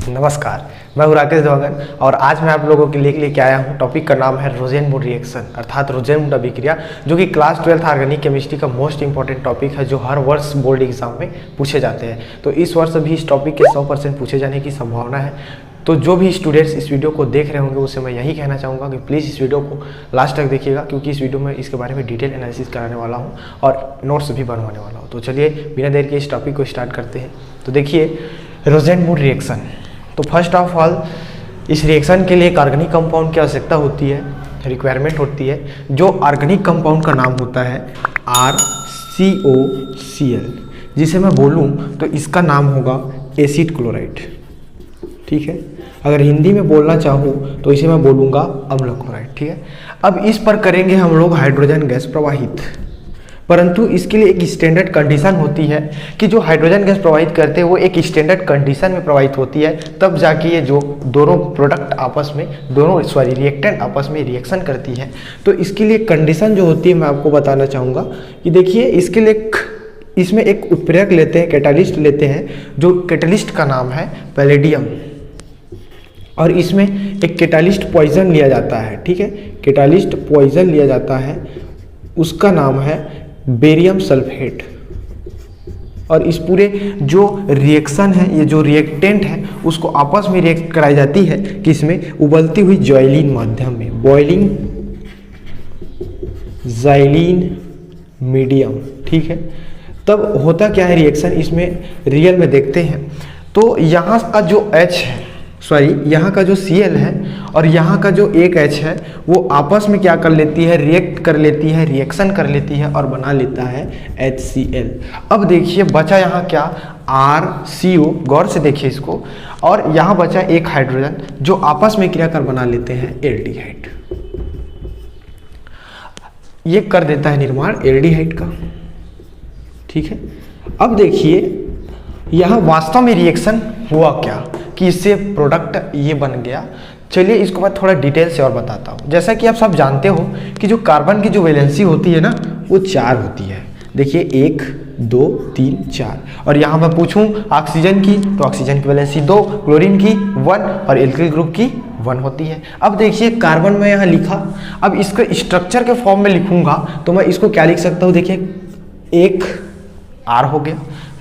नमस्कार, मैं हूं राकेश देवांगन और आज मैं आप लोगों के लिए लेके आया हूं। टॉपिक का नाम है रोसेनबर्ग रिएक्शन अर्थात रोसेनबर्ग अभिक्रिया, जो कि क्लास 12th ऑर्गेनिक केमिस्ट्री का मोस्ट इंपॉर्टेंट टॉपिक है, जो हर वर्ष बोर्ड एग्जाम में पूछे जाते हैं। तो इस वर्ष भी इस टॉपिक के 100% पूछे जाने की संभावना है। तो जो भी स्टूडेंट्स इस वीडियो को देख रहे होंगे उससे मैं यही कहना चाहूँगा कि प्लीज़ इस वीडियो को लास्ट तक देखिएगा, क्योंकि इस वीडियो में इसके बारे में डिटेल एनालिसिस कराने वाला हूँ और नोट्स भी बनवाने वाला हूँ। तो चलिए बिना देर के इस टॉपिक को स्टार्ट करते हैं। तो देखिए रोसेनबर्ग रिएक्शन, तो फर्स्ट ऑफ ऑल इस रिएक्शन के लिए एक ऑर्गेनिक कंपाउंड की आवश्यकता होती है, रिक्वायरमेंट होती है। जो ऑर्गेनिक कंपाउंड का नाम होता है RCOCl, जिसे मैं बोलूँ तो इसका नाम होगा एसिड क्लोराइड। ठीक है, अगर हिंदी में बोलना चाहूँ तो इसे मैं बोलूँगा अम्ल क्लोराइड। ठीक है, अब इस पर करेंगे हम लोग हाइड्रोजन गैस प्रवाहित, परंतु इसके लिए एक स्टैंडर्ड कंडीशन होती है कि जो हाइड्रोजन गैस प्रवाहित करते हैं वो एक स्टैंडर्ड कंडीशन में प्रवाहित होती है, तब जाके ये जो दोनों प्रोडक्ट आपस में रिएक्टेंट आपस में रिएक्शन करती है। तो इसके लिए कंडीशन जो होती है मैं आपको बताना चाहूँगा कि देखिए इसके लिए इसमें एक उत्प्रेरक लेते हैं, कैटालिस्ट लेते हैं, जो कैटालिस्ट का नाम है पैलेडियम, और इसमें एक कैटालिस्ट पॉइजन लिया जाता है। ठीक है, कैटालिस्ट पॉइजन लिया जाता है, उसका नाम है बेरियम सल्फेट। और इस पूरे जो रिएक्शन है, ये जो रिएक्टेंट है उसको आपस में रिएक्ट कराई जाती है कि इसमें उबलती हुई जॉइलिन माध्यम में, बॉइलिंग जाइलिन मीडियम। ठीक है, तब होता क्या है रिएक्शन, इसमें रियल में देखते हैं तो यहाँ का जो H है, यहाँ का जो Cl है और यहाँ का जो एक H है वो आपस में क्या कर लेती है, रिएक्ट कर लेती है, रिएक्शन कर लेती है और बना लेता है HCl। अब देखिए बचा यहाँ क्या, RCO, गौर से देखिए इसको, और यहाँ बचा एक हाइड्रोजन जो आपस में क्रिया कर बना लेते हैं एल्डिहाइड। ये कर देता है निर्माण एल्डिहाइड का। ठीक है, अब देखिए यहाँ वास्तव में रिएक्शन हुआ क्या कि इससे प्रोडक्ट ये बन गया। चलिए इसको मैं थोड़ा डिटेल से और बताता हूँ। जैसा कि आप सब जानते हो कि जो कार्बन की जो वैलेंसी होती है ना वो 4 होती है। देखिए 1 2 3 4, और यहाँ मैं पूछूं ऑक्सीजन की तो ऑक्सीजन की वैलेंसी 2, क्लोरीन की 1 और एल्किल ग्रुप की 1 होती है। अब देखिए कार्बन में यहाँ लिखा, अब इसके स्ट्रक्चर के फॉर्म में लिखूंगा तो मैं इसको क्या लिख सकता हूँ, देखिए 1 R हो गया,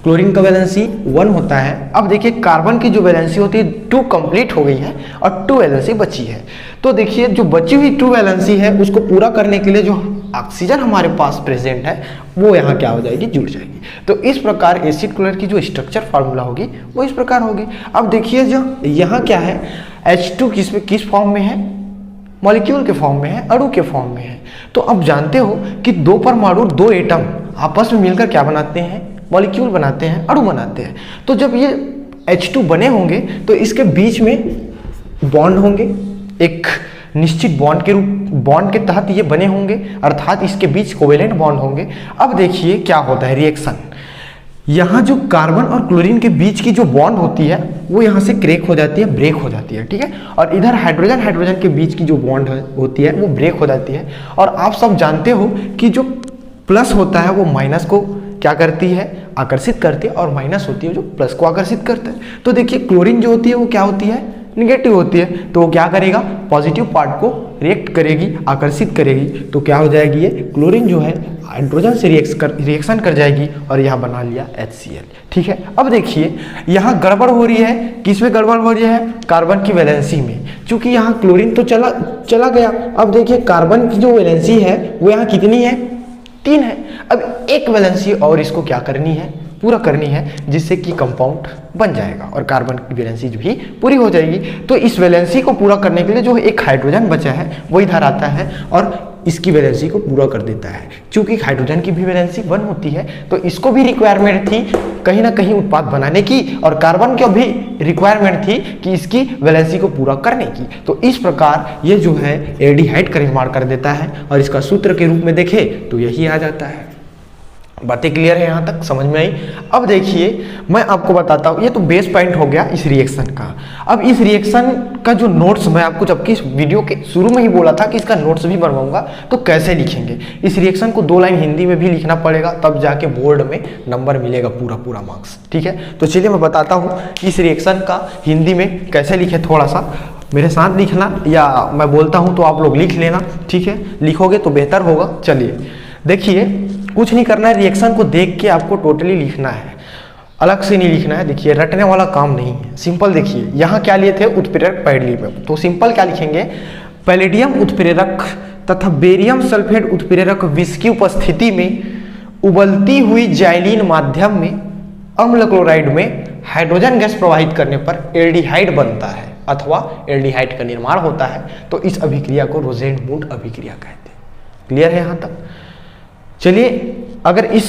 क्लोरीन का वैलेंसी 1 होता है। अब देखिए कार्बन की जो वैलेंसी होती है 2 कंप्लीट हो गई है और 2 वैलेंसी बची है। तो देखिए जो बची हुई 2 वैलेंसी है उसको पूरा करने के लिए जो ऑक्सीजन हमारे पास प्रेजेंट है वो यहाँ क्या हो जाएगी, जुड़ जाएगी। तो इस प्रकार एसिड क्लोराइड की जो स्ट्रक्चर फार्मूला होगी वो इस प्रकार होगी। अब देखिए जो यहाँ क्या है, H2 किस फॉर्म में है, मॉलिक्यूल के फॉर्म में है, अणु के फॉर्म में है। तो अब जानते हो कि 2 परमाणु 2 एटम आपस में मिलकर क्या बनाते हैं, मॉलिक्यूल बनाते हैं, अणु बनाते हैं। तो जब ये H2 बने होंगे तो इसके बीच में बॉन्ड होंगे, एक निश्चित बॉन्ड के तहत ये बने होंगे, अर्थात इसके बीच कोवेलेंट बॉन्ड होंगे। अब देखिए क्या होता है रिएक्शन, यहाँ जो कार्बन और क्लोरीन के बीच की जो बॉन्ड होती है वो यहाँ से क्रैक हो जाती है, ब्रेक हो जाती है। ठीक है, और इधर हाइड्रोजन के बीच की जो बॉन्ड होती है वो ब्रेक हो जाती है। और आप सब जानते हो कि जो प्लस होता है वो माइनस को क्या करती है, आकर्षित करती है, और माइनस होती है जो प्लस को आकर्षित करता है। तो देखिए क्लोरीन जो होती है वो क्या होती है, निगेटिव होती है, तो वो क्या करेगा, पॉजिटिव पार्ट को रिएक्ट करेगी, आकर्षित करेगी। तो क्या हो जाएगी, ये क्लोरीन जो है हाइड्रोजन से रिएक्शन कर जाएगी और यहाँ बना लिया HCl। ठीक है, अब देखिए यहाँ गड़बड़ हो रही है, किसमें गड़बड़ हो रही है, कार्बन की वैलेंसी में। चूंकि यहाँ क्लोरीन तो चला गया, अब देखिए कार्बन की जो वैलेंसी है वो यहाँ कितनी है, 3 है। अब एक वैलेंसी और इसको क्या करनी है, पूरा करनी है, जिससे कि कंपाउंड बन जाएगा और कार्बन की वैलेंसी भी पूरी हो जाएगी। तो इस वैलेंसी को पूरा करने के लिए जो एक हाइड्रोजन बचा है वो इधर आता है और इसकी वैलेंसी को पूरा कर देता है। क्योंकि हाइड्रोजन की भी वैलेंसी 1 होती है तो इसको भी रिक्वायरमेंट थी कहीं ना कहीं उत्पाद बनाने की, और कार्बन को भी रिक्वायरमेंट थी कि इसकी वैलेंसी को पूरा करने की। तो इस प्रकार ये जो है एल्डिहाइड का निर्माण कर देता है, और इसका सूत्र के रूप में देखें तो यही आ जाता है। बातें क्लियर है यहाँ तक, समझ में आई? अब देखिए मैं आपको बताता हूँ, ये तो बेस पॉइंट हो गया इस रिएक्शन का। अब इस रिएक्शन का जो नोट्स मैं आपको जबकि इस वीडियो के शुरू में ही बोला था कि इसका नोट्स भी बनवाऊंगा, तो कैसे लिखेंगे इस रिएक्शन को 2 लाइन हिंदी में भी लिखना पड़ेगा, तब जाके बोर्ड में नंबर मिलेगा पूरा मार्क्स। ठीक है, तो चलिए मैं बताता हूँ इस रिएक्शन का हिंदी में कैसे लिखे। थोड़ा सा मेरे साथ लिखना या मैं बोलता हूँ तो आप लोग लिख लेना, ठीक है? लिखोगे तो बेहतर होगा। चलिए देखिए, कुछ नहीं करना है, रिएक्शन को देख के आपको टोटली लिखना है, अलग से नहीं लिखना है। देखिए रटने वाला काम नहीं है, सिंपल। देखिए यहाँ क्या लिए थे, उत्प्रेरक पैरेलल में, तो सिंपल क्या लिखेंगे, पैलेडियम उत्प्रेरक तथा बेरियम सल्फेट उत्प्रेरक विष की उपस्थिति में उबलती हुई जाइलिन माध्यम में अम्ल क्लोराइड में हाइड्रोजन गैस प्रवाहित करने पर एल्डिहाइड बनता है अथवा एल्डिहाइड का निर्माण होता है। तो इस अभिक्रिया को रोसेनमुंड अभिक्रिया कहते हैं। क्लियर है यहाँ तक? चलिए, अगर इस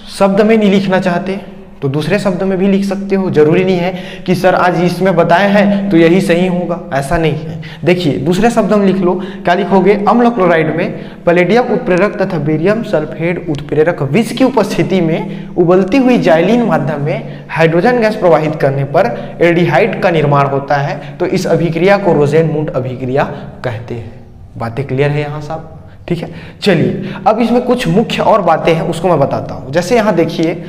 शब्द में नहीं लिखना चाहते तो दूसरे शब्द में भी लिख सकते हो, जरूरी नहीं है कि सर आज इसमें बताया है तो यही सही होगा, ऐसा नहीं है। देखिए दूसरे शब्द में लिख लो, क्या लिखोगे, अम्ल क्लोराइड में पैलेडियम उत्प्रेरक तथा बेरियम सल्फेट उत्प्रेरक विष की उपस्थिति में उबलती हुई जाइलिन माध्यम में हाइड्रोजन गैस प्रवाहित करने पर एल्डिहाइड का निर्माण होता है। तो इस अभिक्रिया को रोसेनमुंड अभिक्रिया कहते हैं। बातें क्लियर है यहाँ साहब? ठीक है, चलिए अब इसमें कुछ मुख्य और बातें हैं उसको मैं बताता हूं। जैसे यहां देखिए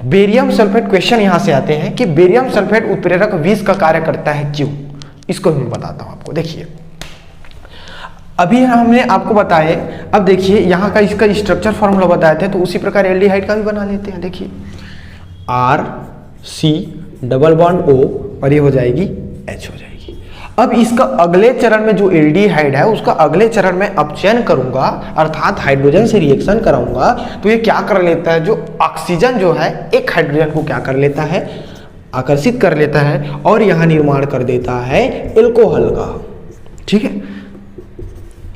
बेरियम सल्फेट, क्वेश्चन यहां से आते हैं कि बेरियम सल्फेट उत्प्रेरक विष का कार्य करता है क्यों, इसको मैं बताता हूं आपको। देखिए अभी हमने आपको बताए, अब देखिए यहाँ का इसका स्ट्रक्चर फॉर्मूला बताए थे, तो उसी प्रकार एल्डिहाइड का भी बना लेते हैं। देखिए RC डबल बॉन्ड O और ये हो जाएगी H हो जाएगी। अब इसका अगले चरण में जो एल्डिहाइड है उसका अगले चरण में अपचयन करूंगा, अर्थात हाइड्रोजन से रिएक्शन कराऊंगा, तो ये क्या कर लेता है, जो ऑक्सीजन जो है एक हाइड्रोजन को क्या कर लेता है, आकर्षित कर लेता है और यहां निर्माण कर देता है एल्कोहल का। ठीक है,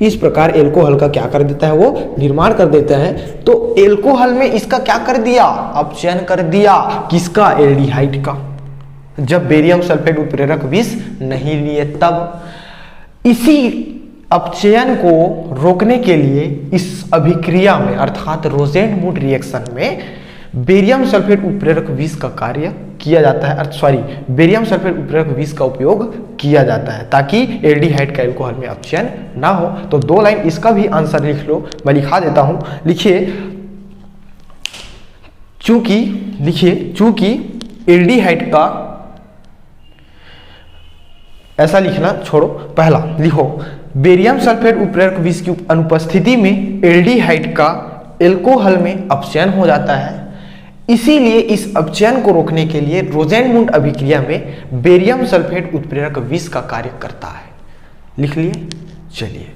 इस प्रकार एल्कोहल का क्या कर देता है, वो निर्माण कर देता है। तो एल्कोहल में इसका क्या कर दिया, अपचयन कर दिया, किसका, एल्डिहाइड का, जब बेरियम सल्फेट उत्प्रेरक विष नहीं लिए तब। इसी अपचयन को रोकने के लिए इस अभिक्रिया में अर्थात रोसेनमुंड रिएक्शन में बेरियम सल्फेट उत्प्रेरक विष का कार्य किया जाता है, बेरियम सल्फेट उत्प्रेरक विष का उपयोग किया जाता है ताकि एल्डिहाइड का एल्कोहल में अपचयन ना हो। तो 2 लाइन इसका भी आंसर लिख लो, मैं लिखा देता हूं। लिखिए चूंकि एल्डिहाइड का, ऐसा लिखना छोड़ो, पहला लिखो बेरियम सल्फेट उत्प्रेरक विष की अनुपस्थिति में एल्डिहाइड का एल्कोहल में अपचयन हो जाता है, इसीलिए इस अपचयन को रोकने के लिए रोसेनमुंड अभिक्रिया में बेरियम सल्फेट उत्प्रेरक विष का कार्य करता है। लिख लिए? चलिए,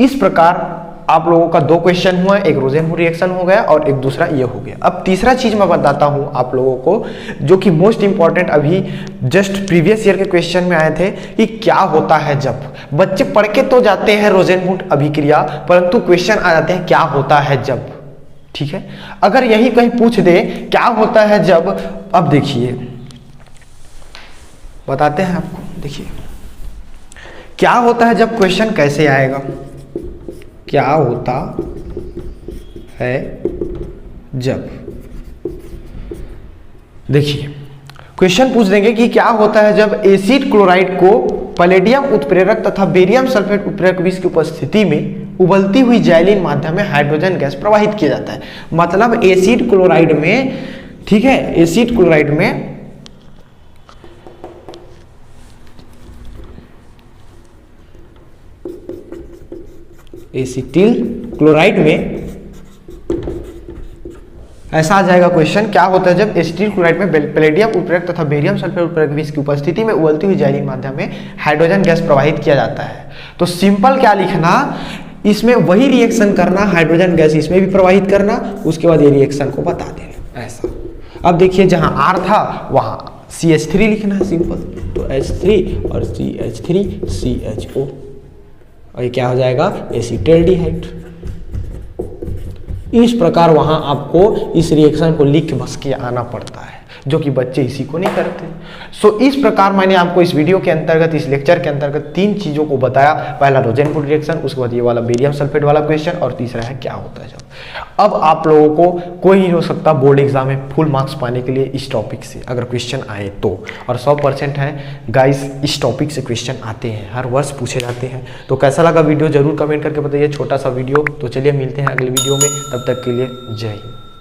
इस प्रकार आप लोगों का 2 क्वेश्चन हुआ, एक रोसेनमुंड रिएक्शन हो गया और एक दूसरा ये हो गया। अब तीसरा चीज मैं बताता हूं आप लोगों को, जो कि मोस्ट इंपॉर्टेंट, अभी जस्ट प्रीवियस ईयर के क्वेश्चन में आए थे कि क्या होता है जब। बच्चे पढ़ के तो जाते हैं रोसेनमुंड अभिक्रिया, परंतु क्वेश्चन आ जाते हैं क्या होता है जब। ठीक है, अगर यही कहीं पूछ दे क्या होता है जब, अब देखिए बताते हैं आपको। देखिए क्या होता है जब, क्वेश्चन कैसे आएगा, क्या होता है जब। देखिए क्वेश्चन पूछ देंगे कि क्या होता है जब एसिड क्लोराइड को पैलेडियम उत्प्रेरक तथा बेरियम सल्फेट उत्प्रेरक विष की उपस्थिति में उबलती हुई जाइलिन माध्यम में हाइड्रोजन गैस प्रवाहित किया जाता है। मतलब एसिड क्लोराइड में, ठीक है, एसिड क्लोराइड में एसिटिल क्लोराइड में ऐसा आ जाएगा क्वेश्चन, क्या होता है जब एसिटिल क्लोराइड में पैलेडियम उत्प्रेरक तथा बेरियम सल्फेट उत्प्रेरक विष की उपस्थिति में उबलती हुई जाइलिन माध्यम में हाइड्रोजन गैस प्रवाहित किया जाता है। तो सिंपल क्या लिखना, इसमें वही रिएक्शन करना, हाइड्रोजन गैस इसमें भी प्रवाहित करना, उसके बाद ये रिएक्शन को बता देना, ऐसा। अब देखिए जहां R था वहां CH3 लिखना है, सिंपल। तो H3 और CH3 CHO, और ये क्या हो जाएगा, एसिटाल्डिहाइड। इस प्रकार वहां आपको इस रिएक्शन को लिख के बस के आना पड़ता है। जो कि बच्चे इसी को नहीं करते। सो इस प्रकार मैंने आपको इस वीडियो के अंतर्गत, इस लेक्चर के अंतर्गत 3 चीज़ों को बताया। पहला रोजेनफूड रिएक्शन, उसके बाद ये वाला बेरियम सल्फेट वाला क्वेश्चन, और तीसरा है क्या होता है जब। अब आप लोगों को कोई नहीं हो सकता बोर्ड एग्जाम में फुल मार्क्स पाने के लिए इस टॉपिक से अगर क्वेश्चन आए तो, और 100% है गाइस इस टॉपिक से क्वेश्चन आते हैं, हर वर्ष पूछे जाते हैं। तो कैसा लगा वीडियो जरूर कमेंट करके बताइए, छोटा सा वीडियो। तो चलिए मिलते हैं अगले वीडियो में, तब तक के लिए जय हिंद।